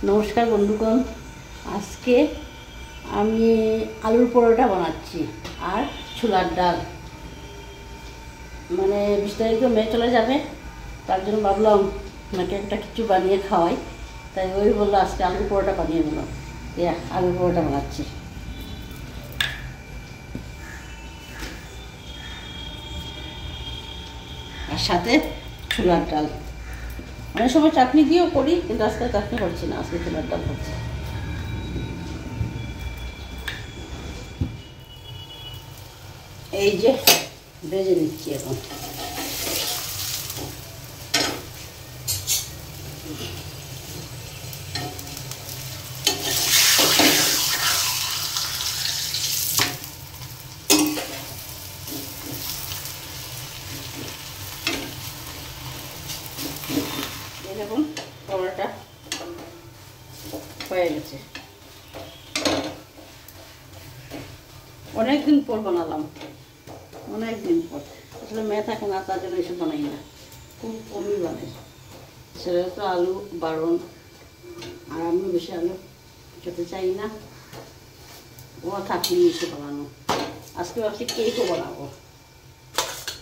নমস্কার বন্ধুগণ, আজকে আমি আলুর পরোটা বানাচ্ছি আর ছোলার ডাল। মানে বিস্তারিত মেয়ে চলে যাবে, তার জন্য ভাবলাম ওনাকে একটা কিছু বানিয়ে খাওয়াই। তাই ওই বললো আজকে আলুর পরোটা বানিয়ে দিল। আলুর পরোটা বানাচ্ছি। আর সাথে ছোলার ডাল। অনেক সময় চাটনি দিয়েও করি, কিন্তু আজকে চাটনি করছি না, আজকে ছোলার ডাল করছি। এই যে ভেজে নিচ্ছি এখন। দেখুন পরোটা হয়ে গেছে। অনেকদিন পর বানালাম, অনেকদিন পর। আসলে মেয়ে থাকে না, তার জন্য এসব বানাই না, খুব কমই বানাই। সেটা তো আলু বারণ, আর আমি বেশি আলু খেতে চাই না। ও থাকলেই এসে বানানো। আজকে ভাবছি কেকও বানাবো,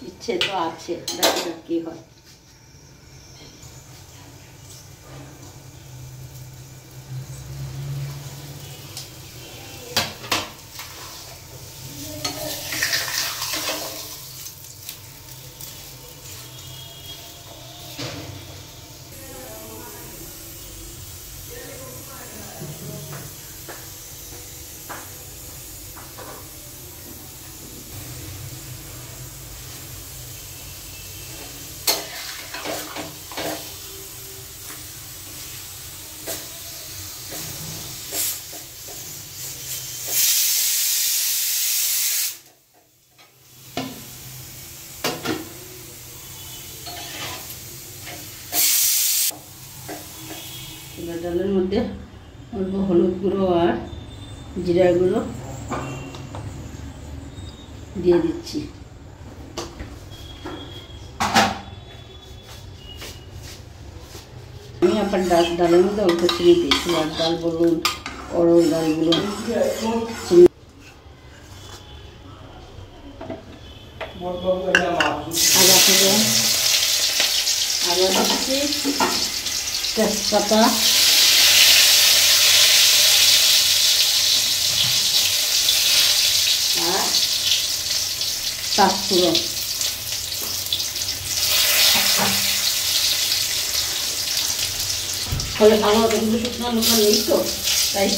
ইচ্ছে তো আছে, দেখা যাক কী হয়। ছোলার ডালের মধ্যে অল্প হলুদ গুঁড়ো আর জিরা গুঁড়ো দিয়ে দিচ্ছি। আমি আপনার ডালের মধ্যে অল্প চিনি দিই। ছোলার ডাল বলুন, অরহর ডাল বলুন, চিনি আদা দিচ্ছি, তেজপাতা, আর পাঁচফোড়ন। ফলে ভালো হবে, কিন্তু শুকনো লঙ্কা নেই তো, তাই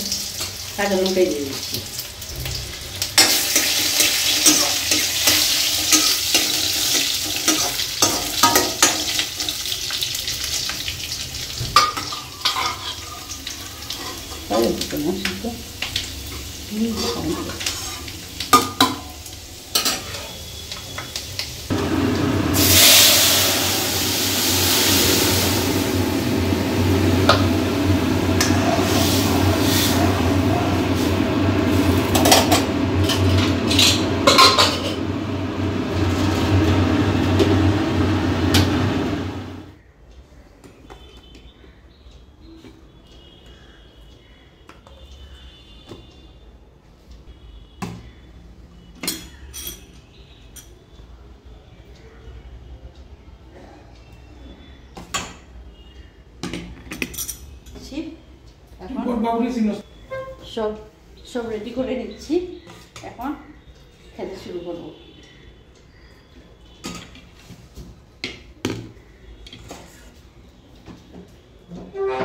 কাঁচা লঙ্কাই দিয়ে দিচ্ছি। সব রেডি করে নিচ্ছি, এখন খেতে শুরু করব।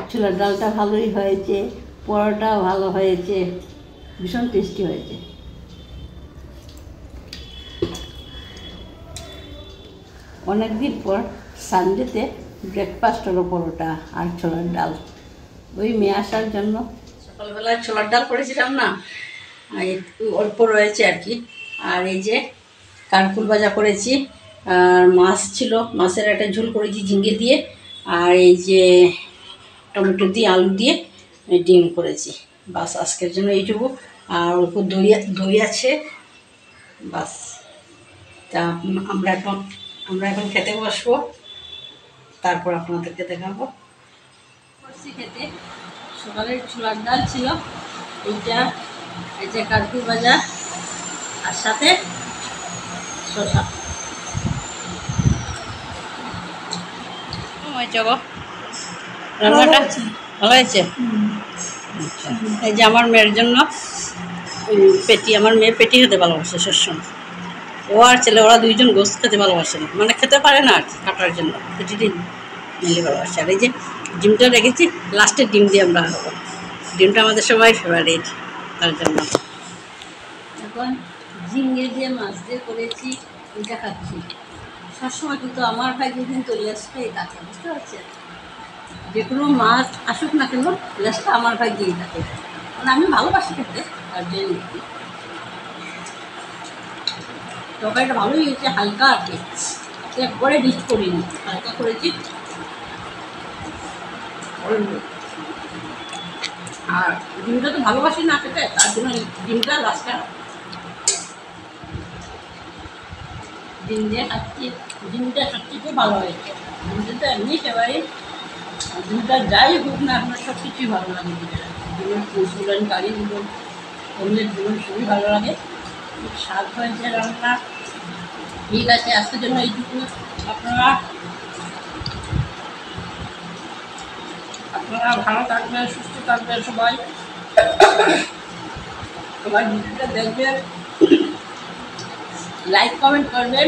ছোলার ডালটা ভালোই হয়েছে, পরোটা ভালো হয়েছে, ভীষণ টেস্টি হয়েছে। অনেকদিন পর সানডেতে ব্রেকফাস্ট হলো পরোটা আর ছোলার ডাল। ওই মেয়ে আসার জন্য সকালবেলায় ছোলার ডাল করেছিলাম না, একটু অল্প রয়েছে আর কি। আর এই যে কানফুল ভাজা করেছি, আর মাছ ছিল, মাছের একটা ঝোল করেছি ঝিঙ্গে দিয়ে, আর এই যে টমেটো দিয়ে আলু দিয়ে ডিম করেছি। বাস আজকের জন্য এইটুকু। আর অল্প দই আছে, বাস। তা আমরা এখন খেতে বসবো, তারপর আপনাদেরকে দেখাবো। করছি খেতে, সকালের ছোলার ডাল ছিল, এইটা এই যে কারকুর ভাজা আর সাথে শসা। রান্নাটা ভালো হয়েছে। আচ্ছা, এই যে আমার মেয়ের জন্য পেটি, আমার মেয়ে পেটি খেতে ভালোবাসে সবসময়। ও আর ছেলে ওরা দুইজন গোস্ত খেতে ভালোবাসে না, মানে খেতে পারে না আর কি, কাটার জন্য পেটি ডিম মিলে ভালোবাসে। আর এই যে ডিমটা রেখেছি, লাস্টের ডিম দিয়ে আমরা খাবো। ডিমটা আমাদের সবাই ফেভারিট, তার জন্য। এখন ঝিঙে দিয়ে মাছ দিয়ে করেছি, এটা খাচ্ছি। সবসময় কিন্তু আমার ভাই কিন্তু লেসটাই থাকে, বুঝতে পারছেন? যে কোনো মাছ আসুক না কেন, লেসটা আমার ভাই দিয়ে থাকে, মানে আমি ভালোবাসি খেতে, তার জন্য। তরকারিটা ভালোই হয়েছে, হালকা আর কি, একবারে ডিশ করিনি, হালকা করেছি। আর ডিমটা তো ভালোবাসি না খেতে, তার জন্য ডিমটা লাস্টে ডিম দিয়ে খাচ্ছি। ডিমটা সবথেকে ভালো হয়েছে, ডিমটা তো এমনি ফেভারিট। ডিমটা যাই হোক না, আপনার সব কিছুই ভালো লাগে। ডিমের পোস্ট বলেন, কারি বলুন, অমলেট বলুন, সবই ভালো লাগে। খুব স্বাদ হয়েছে রান্না। ঠিক আছে, আজকের জন্য এইটুকু। আপনারা ভালো থাকবেন, সুস্থ থাকবেন সবাই। সবাই ভিডিওটা দেখবেন, লাইক কমেন্ট করবেন।